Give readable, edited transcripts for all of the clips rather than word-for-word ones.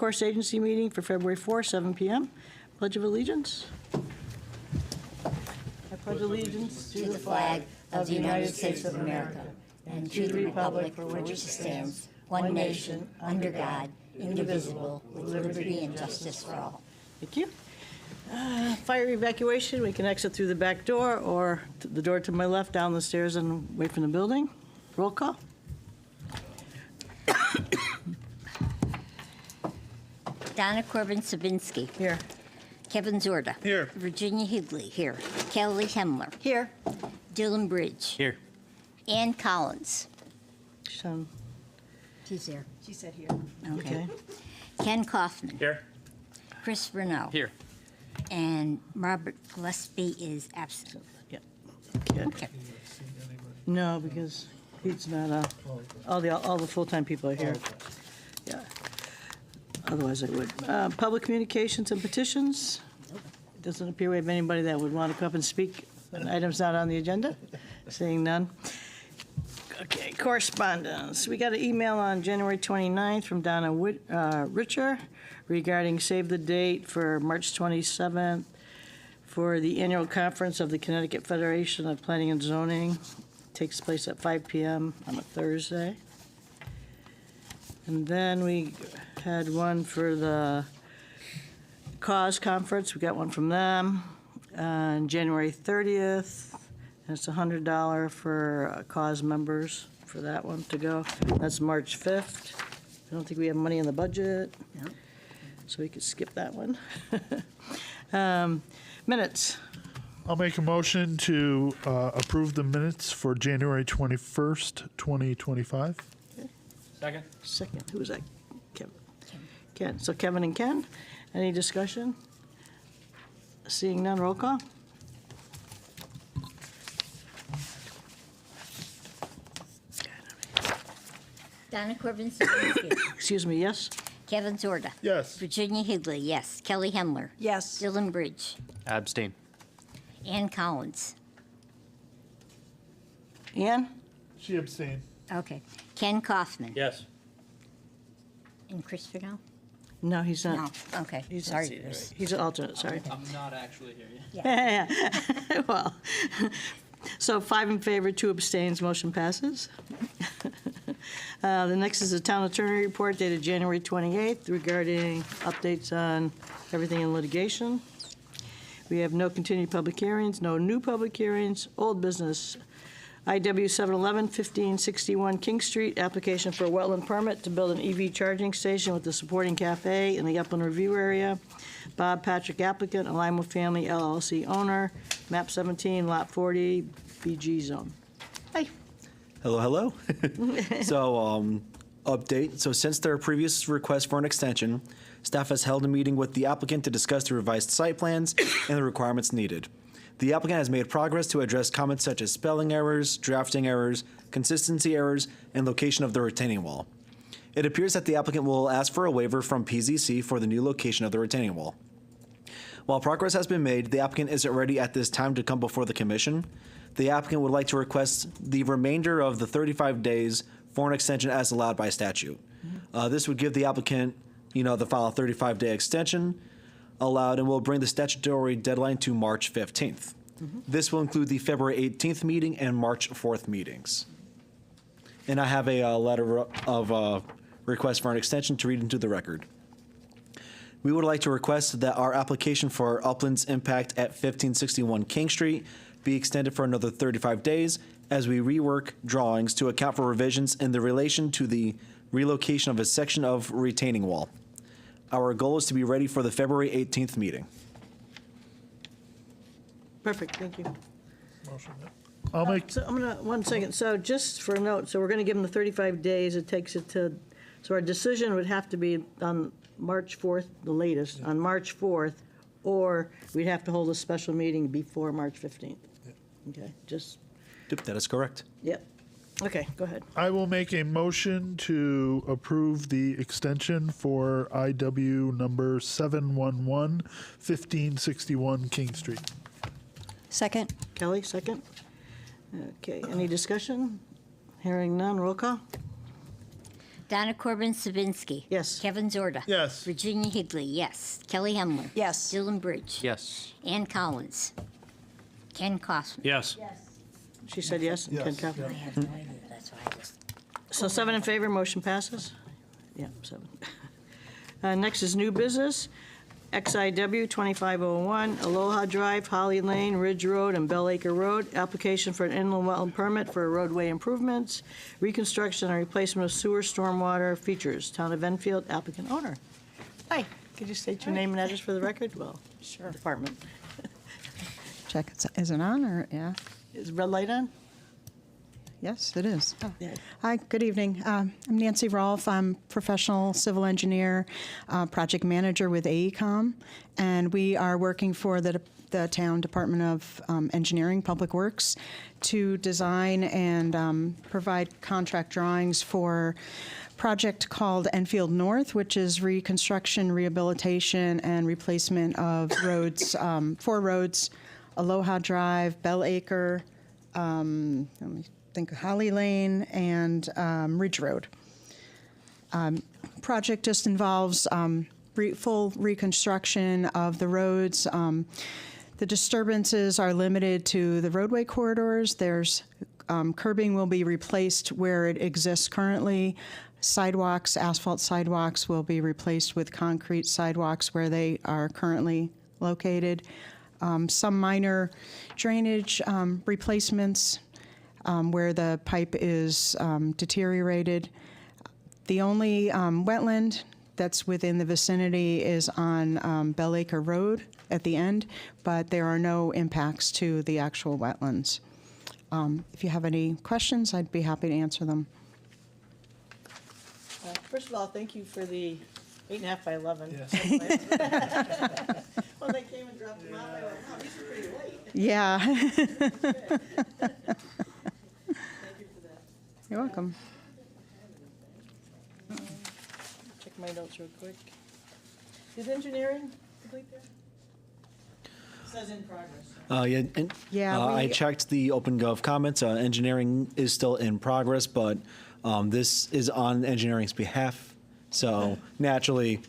Course Agency meeting for February 4, 7 p.m. Pledge of Allegiance. I pledge allegiance To the flag of the United States of America and to the republic for which it stands, one nation, under God, indivisible, with liberty and justice for all. Thank you. Fire evacuation, we can exit through the back door or the door to my left, down the stairs and away from the building. Roll call. Donna Corbin-Sabinsky. Here. Kevin Zorda. Here. Virginia Higley. Here. Kelly Hemler. Here. Dylan Bridge. Here. Ann Collins. Sean. She's there. She said here. Okay. Ken Kaufman. Here. Chris Renault. Here. And Robert Gillespie is absent. Yeah. Okay. Okay. No, because he's not, all the full-time people are here. Yeah. Otherwise I would. Public communications and petitions. Doesn't appear we have anybody that would want to come up and speak on items not on the agenda. Seeing none. Okay, correspondence. We got an email on January 29th from Donna Richer regarding save the date for March 27th for the annual conference of the Connecticut Federation of Planning and Zoning. Takes place at 5 p.m. on a Thursday. And then we had one for the CAUSE conference. We got one from them on January 30th. And it's $100 for CAUSE members for that one to go. That's March 5th. I don't think we have money in the budget. No. So we could skip that one. Minutes. I'll make a motion to approve the minutes for January 21st, 2025. Second. Second, who was that? Kevin. Ken. So Kevin and Ken. Any discussion? Seeing none, roll call. Donna Corbin-Sabinsky. Excuse me, yes? Kevin Zorda. Yes. Virginia Higley, yes. Kelly Hemler. Yes. Dylan Bridge. Abstain. Ann Collins. Ann? She abstained. Okay. Ken Kaufman. Yes. And Chris Renault? No, he's No. not. Okay. He's not Sorry, seated, Chris. right. He's an alternate, sorry. I'm not actually here yet. Yeah. Well, so 5 in favor, 2 abstains, motion passes. The next is the town attorney report dated January 28th regarding updates on everything in litigation. We have no continued public hearings, no new public hearings, old business. IW 711, 1561 King Street, application for a wetland permit to build an EV charging station with the supporting cafe in the Upland Review area. Bob Patrick applicant, Alimo Family LLC owner, map 17, lot 40, BG zone. Hi. Hello, hello. Update. So since their previous request for an extension, staff has held a meeting with the applicant to discuss the revised site plans and the requirements needed. The applicant has made progress to address comments such as spelling errors, drafting errors, consistency errors, and location of the retaining wall. It appears that the applicant will ask for a waiver from PZC for the new location of the retaining wall. While progress has been made, the applicant isn't ready at this time to come before the commission. The applicant would like to request the remainder of the 35 days for an extension as allowed by statute. This would give the applicant, the file a 35-day extension allowed and will bring the statutory deadline to March 15th. This will include the February 18th meeting and March 4th meetings. And I have a letter of request for an extension to read into the record. We would like to request that our application for Upland's impact at 1561 King Street be extended for another 35 days as we rework drawings to account for revisions in the relation to the relocation of a section of retaining wall. Our goal is to be ready for the February 18th meeting. Perfect, thank you. I'll make, So I'm gonna, one second, so just for a note, so we're gonna give them the 35 days, it takes it to, so our decision would have to be on March 4th, the latest, on March 4th, or we'd have to hold a special meeting before March 15th. Okay, just, Yep, that is correct. yep, okay, go ahead. I will make a motion to approve the extension for IW number 711, 1561 King Street. Second. Kelly, second? Okay, any discussion? Hearing none, roll call? Donna Corbin Sabinski. Yes. Kevin Zorda. Yes. Virginia Higley, yes. Kelly Hemler. Yes. Dylan Bridge. Yes. Ann Collins. Ken Kaufman. Yes. She said yes, and Ken Kaufman. I have no idea, that's why I just. So 7 in favor, motion passes? Yeah, 7. Next is new business. XIW 2501, Aloha Drive, Holly Lane, Ridge Road, and Bell Acre Road. Application for an inland wetland permit for roadway improvements, reconstruction and replacement of sewer stormwater features. Town of Enfield, applicant owner. Hi, could you state your name and address for the record? Well, sure. Department. Check, is it on or, yeah? Is red light on? Yes, it is. Yeah. Hi, good evening. I'm Nancy Rolfe. I'm professional civil engineer, project manager with AECom, and we are working for the town Department of Engineering, Public Works, to design and provide contract drawings for a project called Enfield North, which is reconstruction, rehabilitation, and replacement of roads, 4 roads, Aloha Drive, Bell Acre, let me think Holly Lane, and Ridge Road. Project just involves full reconstruction of the roads. The disturbances are limited to the roadway corridors. There's curbing will be replaced where it exists currently. Sidewalks, asphalt sidewalks will be replaced with concrete sidewalks where they are currently located. Some minor drainage replacements where the pipe is deteriorated. The only wetland that's within the vicinity is on Bell Acre Road at the end, but there are no impacts to the actual wetlands. If you have any questions, I'd be happy to answer them. First of all, thank you for the 8.5 by 11. Yes. When they came and dropped them off, I went, wow, these are pretty late. Yeah. Thank you for that. You're welcome. Check my notes real quick. Is engineering complete there? It says in progress. Yeah, and, Yeah, I we- checked the OpenGov comments. Engineering is still in progress, but this is on engineering's behalf. So naturally,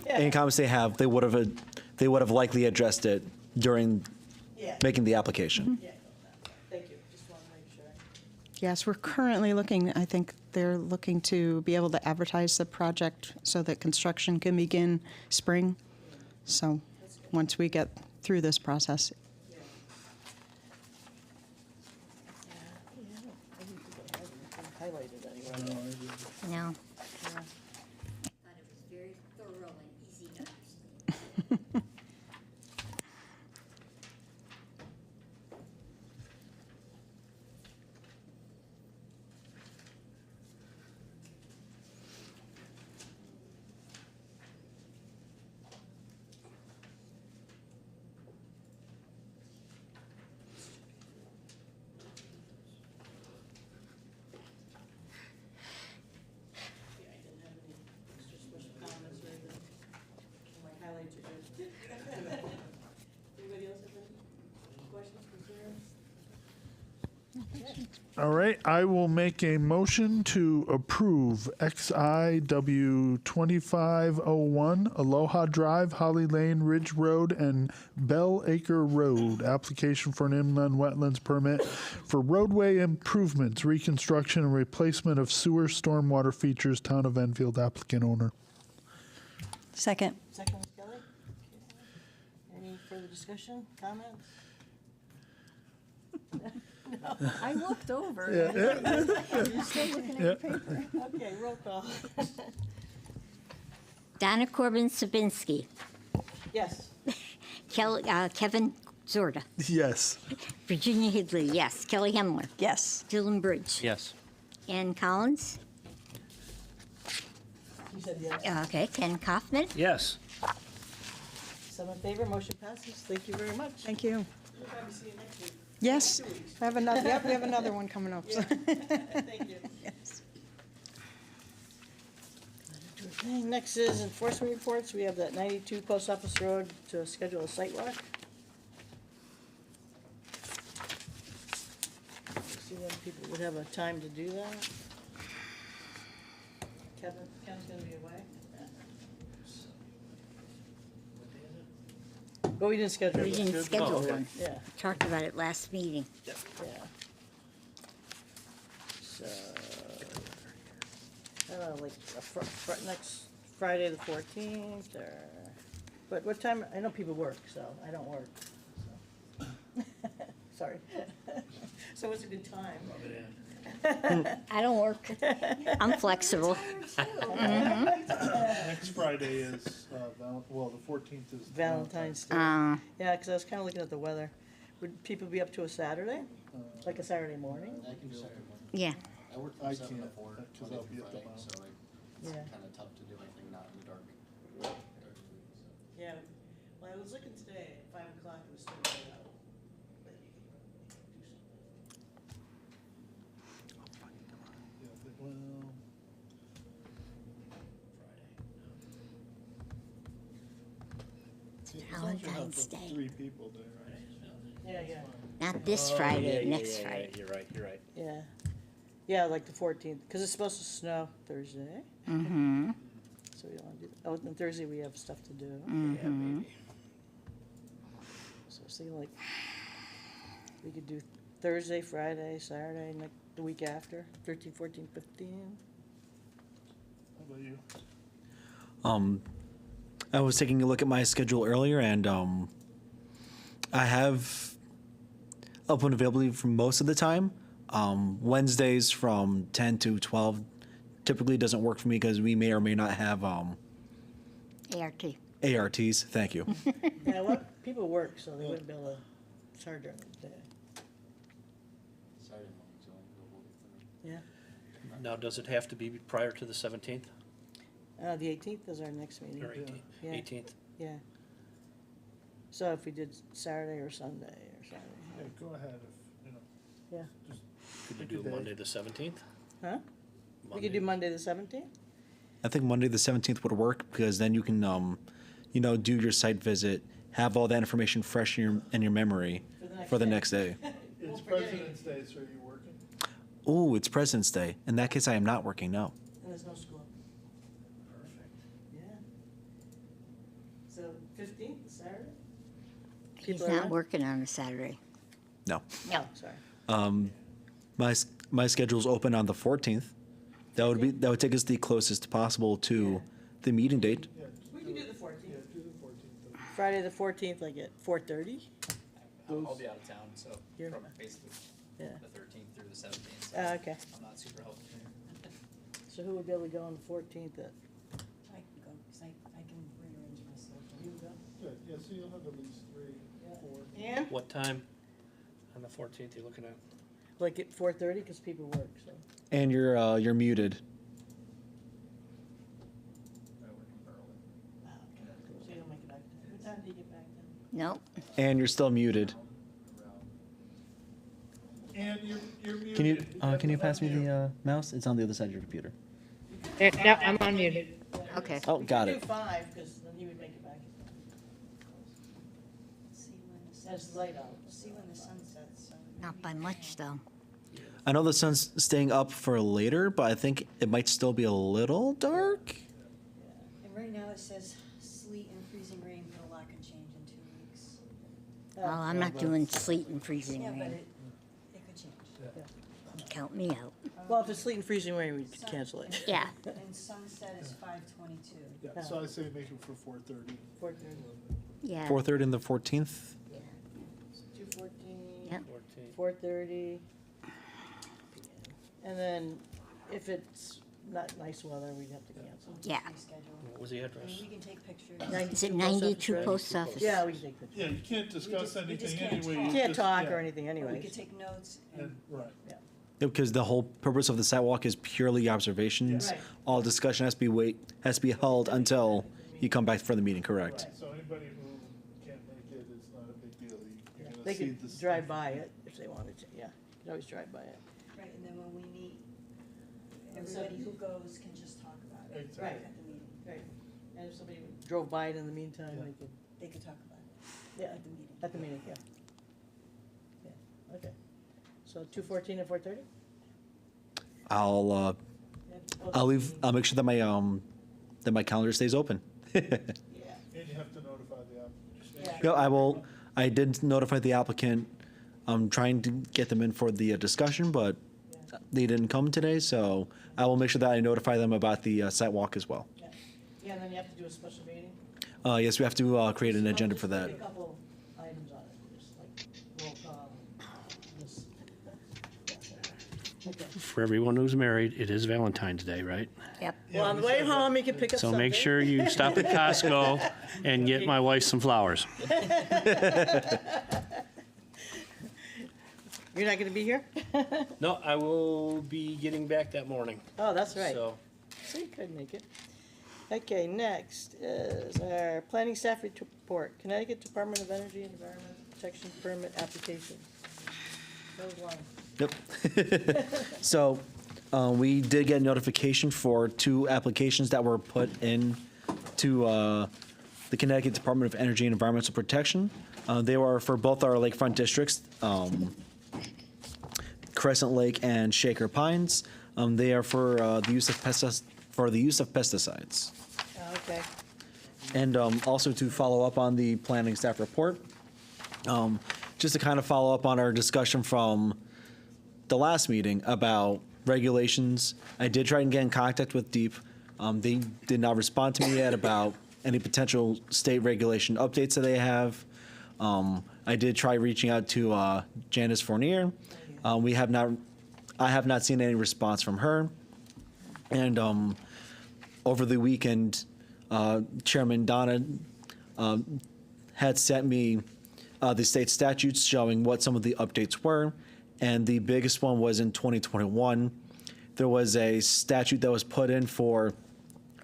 any comments they have, they would have likely addressed it during Yeah. making the application. Yeah, thank you. Just want to make sure. Yes, we're currently looking, I think they're looking to be able to advertise the project so that construction can begin spring. So once we get through this process. Highlighted anyway. No. I thought it was very thorough and easy to understand. Yeah, I didn't have any extra special comments or anything. My highlights are good. Anybody else have any questions, concerns? All right, I will make a motion to approve XIW 2501, Aloha Drive, Holly Lane, Ridge Road, and Bell Acre Road. Application for an inland wetlands permit for roadway improvements, reconstruction, and replacement of sewer stormwater features, Town of Enfield applicant owner. Second. Second, Ms. Kelly? Okay. Any further discussion, comments? I looked over. You're still looking at your paper? Okay, roll call. Donna Corbin Sabinski. Yes. Kevin Zorda. Yes. Virginia Higley, yes. Kelly Hemler. Yes. Dylan Bridge. Yes. Ann Collins. You said yes. Okay. Ken Kaufman. Yes. 7 in favor, motion passes. Thank you very much. Thank you. We'll probably see you next week. Yes, I have another, yep, we have another one coming up. so. Thank you. Yes. Okay, next is enforcement reports. We have that 92 Post Office Road to schedule a site walk. See when people would have a time to do that. Kevin's gonna be away? But we didn't schedule We it. didn't schedule one. Yeah, Talked about it last meeting. yeah. So, I don't know, like, next Friday the 14th, or, but what time, I know people work, so I don't work. So. Sorry. So what's a good time? I don't work. I'm flexible. Next Friday is, the 14th is. Valentine's Day. Yeah, because I was kind of looking at the weather. Would people be up to a Saturday? Like a Saturday morning? I can do Saturday morning. Yeah. I work I from 7 to can't, 4, 'cause Monday I'll through be at the Friday, mountain. so it's Yeah. kind of tough to do anything not in the dark. Yeah, well, I was looking today, at 5 o'clock, it was still light out. But you could do something. Valentine's Day. 3 people there, right? Yeah, yeah, Not this Friday, next Friday. You're right. yeah. Yeah, like the 14th, because it's supposed to snow Thursday, Mm-hmm. so we don't want to do that. Oh, and Thursday we have stuff to do. Mm-hmm. So I was thinking like, we could do Thursday, Friday, Saturday, like the week after, 13, 14, 15. How about you? I was taking a look at my schedule earlier, and I have open availability for most of the time. Wednesdays from 10 to 12 typically doesn't work for me because we may or may not have ART. ARTs. Thank you. Yeah, what, people work, so they wouldn't be able to charge during the day. Saturday morning's the only available for me. Yeah. Now, does it have to be prior to the 17th The 18th is our next meeting. or 18th? Yeah. 18th? Yeah. So if we did Saturday or Sunday or Yeah, something. go ahead if, Yeah. just, Could you Pick a do day. Monday the 17th? Huh? We could do Monday the 17th? I think Monday the 17th would work because then you can, do your site visit, have all that information fresh in your memory for the next day. it's President's Day, so are you working? Oh, it's President's Day. In that case, I am not working. No. And there's no school. Perfect. Yeah. So 15th, Saturday? He's People not around? working on a Saturday. No. No, sorry. My schedule's open on the 14th. That would take us the closest possible to the meeting date. Yeah, We can do the 14th. yeah, do the 14th. Friday the 14th, like at 4:30? I'll be out of town, so You're- from basically Yeah. the 13th through the 17th. So Okay. I'm not super helpful. So who would be able to go on the 14th at? I can go, because I can rearrange myself. You go? Good, yeah, so you'll have at least 3, 4. Ann? What time on the 14th you looking at? Like at 4:30, because people work, so. And you're muted. So you'll make it back then. What time do you get back then? Nope. And you're still muted. And you're muted. Can you pass me the mouse? It's on the other side of your computer. No, I'm unmuted. Okay. Oh, got We it. could do 5, because then he would make it back. See when the That's sun, light out. see when the sun sets, so. Not by much, though. I know the sun's staying up for later, but I think it might still be a little dark. And right now it says sleet and freezing rain, but a lot can change in 2 weeks. Oh, I'm not doing sleet and freezing Yeah, but rain. it could change. Count me out. Well, if it's sleet and freezing rain, we could cancel it. Yeah. And sunset is 5:22. Yeah, so I say make it for 4:30. 4:30. Yeah. 4:30 and the 14th. 2:14. Yep. 14th. 4:30. And then if it's not nice weather, we'd have to cancel. Yeah. Reschedule. What was the I address? mean, we can take pictures. Is it 92 post 92 office, post office? Yeah, we can take pictures. Yeah, you can't discuss we just anything can't anyway. talk. You can't just- talk yeah, or anything Or we anyways. could take notes and and- Right. Because the whole purpose of the sidewalk is purely observations. Right. All discussion has to be held until you come back for the meeting. Correct. So anybody who can't make it, it's not a big deal. You're gonna They see could this. drive by it if they wanted to, yeah. You could always drive by it. Right, and then when we meet, everybody who goes can just talk about it. Exactly. Right. At the meeting. Right. And if somebody drove by it in the meantime, Yeah. they could, They could talk about it yeah, at the meeting. at the meeting, yeah. Yeah, okay. So 2:14 and 4:30? I'll I'll make sure that my calendar stays open. And you have to notify the applicant. No, I will. I did notify the applicant. I'm trying to get them in for the discussion, but they didn't come today, so I will make sure that I notify them about the site walk as well. Yeah, and then you have to do a special meeting. Yes, we have to create an agenda for There'll that. be a couple items on it, just like roll call, this. Okay. For everyone who's married, it is Valentine's Day, right? Yep. Well, on the way home, you can pick up So something. make sure you stop at Costco and get my wife some flowers. You're not gonna be here? No, I will be getting back that morning. Oh, that's right. So, So you could make it. Okay, next is our planning staff report, Connecticut Department of Energy and Environmental Protection Permit application. That was long. Yep. So, we did get notification for 2 applications that were put in to the Connecticut Department of Energy and Environmental Protection. They were for both our lakefront districts, Crescent Lake and Shaker Pines. They are for the use of pesticides. Oh, okay. And also to follow up on the planning staff report, just to kind of follow up on our discussion from the last meeting about regulations. I did try and get in contact with DEEP. They did not respond to me yet about any potential state regulation updates that they have. I did try reaching out to Janice Fournier. I have not seen any response from her. And over the weekend, Chairman Donna had sent me the state statutes showing what some of the updates were. And the biggest one was in 2021. There was a statute that was put in for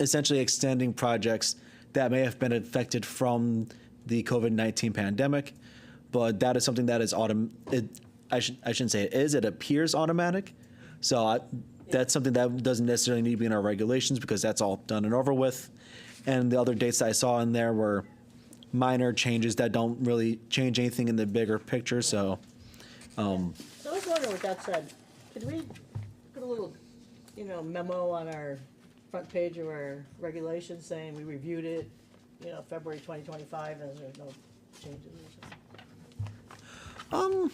essentially extending projects that may have been affected from the COVID-19 pandemic. But that is something that is I shouldn't say it is, it appears automatic. So that's something that doesn't necessarily need to be in our regulations because that's all done and over with. And the other dates that I saw in there were minor changes that don't really change anything in the bigger picture. So, So I was wondering what that said. Could we put a little, memo on our front page of our regulations saying we reviewed it, February 2025, and there's no changes or something?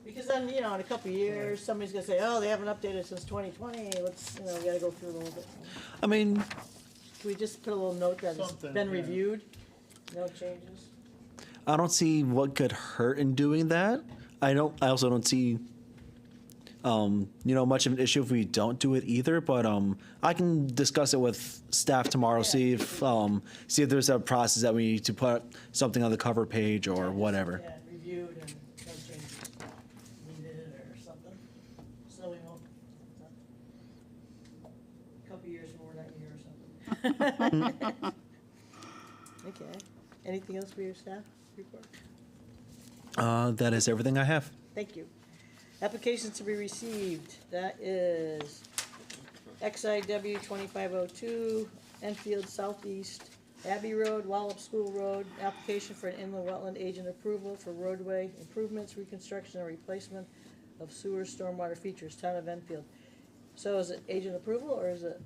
Because then, in a couple of years, somebody's gonna say, oh, they haven't updated since 2020, let's, we gotta go through a little bit. I mean, Can we just put a little note that it's Something, been yeah. reviewed, no changes? I don't see what could hurt in doing that. I also don't see, much of an issue if we don't do it either. But I can discuss it with staff tomorrow. See if there's a process that we need to put something on the cover page or whatever. Yeah, reviewed and no changes needed or something, so we won't, a couple of years when we're not here or something. Okay, anything else for your staff report? That is everything I have. Thank you. Applications to be received, that is XIW 2502, Enfield Southeast, Abbey Road, Wallop School Road, application for an inland wetland agent approval for roadway improvements, reconstruction, and replacement of sewer stormwater features, Town of Enfield. So is it agent approval, or is it,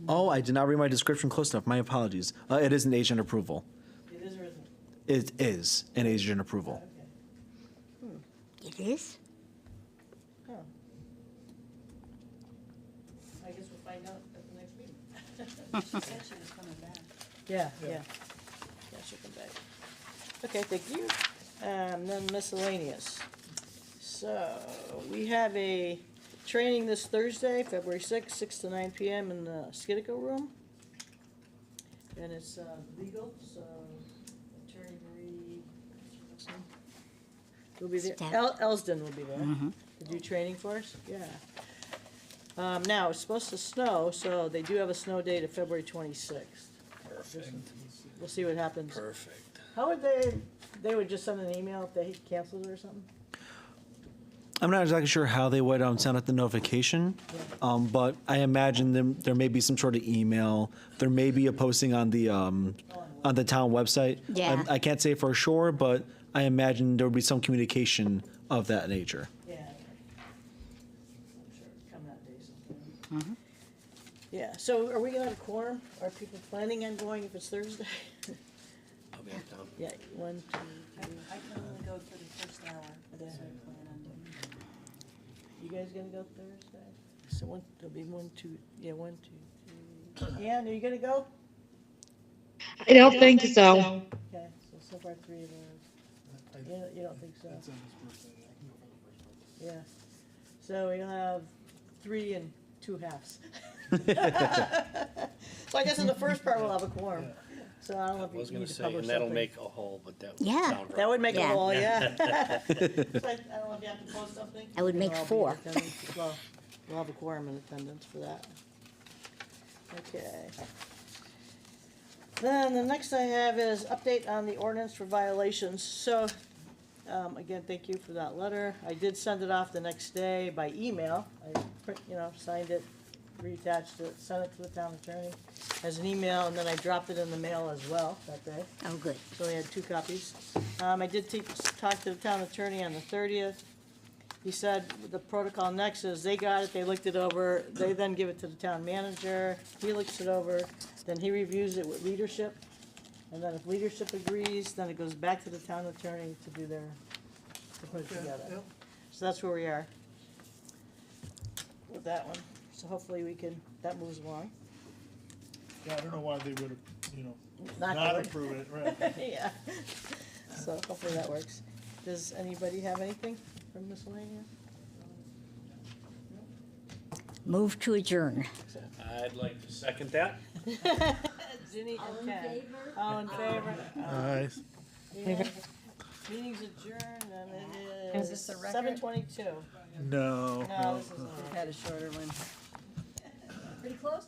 Oh, I did not read my description close enough. My apologies. It is an agent approval. it is or isn't? It is an agent approval. Okay. It is? Oh. I guess we'll find out at the next meeting. She said she was coming back. Yeah, yeah. Yeah, she'll come back. Okay, thank you. Then miscellaneous. So, we have a training this Thursday, February 6th, 6 to 9 p.m. in the Skidco room. And it's legal, so Attorney Marie will be there. Staff. Elsden will be there to do training for us, yeah. Now, it's supposed to snow, so they do have a snow date of February 26th. Perfect. We'll see what happens. Perfect. How would they would just send an email if they canceled it or something? I'm not exactly sure how they would send out the notification, but I imagine there may be some sort of email. There may be a posting on the town website. Yeah. I can't say for sure, but I imagine there would be some communication of that nature. Yeah. Yeah, so are we gonna have a quorum? Are people planning on going if it's Thursday? I'll be in town. Yeah, 1, 2, I can only go for the first hour, but that's what I plan on doing. you guys gonna go Thursday? So there'll be 1, 2, yeah, 1, 2, 3. Ann, are you gonna go? I don't think so. Okay, so far 3 of those. You don't think so? That's on his birthday. I can go for the first birthday. Yeah. So we'll have 3 and 2 halves. So I guess in the first part we'll have a quorum. So I don't know if I was you gonna need to say, publish and that'll something. make a whole, but that would Yeah. sound That right. would make a Yeah. wall, yeah. So I don't know if you have to post something. I would make We'll all be 4. in attendance. Well, we'll have a quorum in attendance for that. Okay. Then the next I have is update on the ordinance for violations. So, again, thank you for that letter. I did send it off the next day by email. I signed it, reattached it, sent it to the town attorney as an email, and then I dropped it in the mail as well that day. Oh, good. So we had 2 copies. I did talk to the town attorney on the 30th. He said the protocol next is they got it, they looked it over, they then give it to the town manager, he looks it over, then he reviews it with leadership. And then if leadership agrees, then it goes back to the town attorney to do to put it together. So that's where we are with that one. So hopefully that moves along. Yeah, I don't know why they would have, Not not good. approve it, right? Yeah. So hopefully that works. Does anybody have anything from miscellaneous? Move to adjourn. I'd like to second that. Ginny and Ken. All in favor? Aye. Meeting's adjourned and it Is is this a record? 7:22. No. No, this is, we've had a shorter one. Pretty close?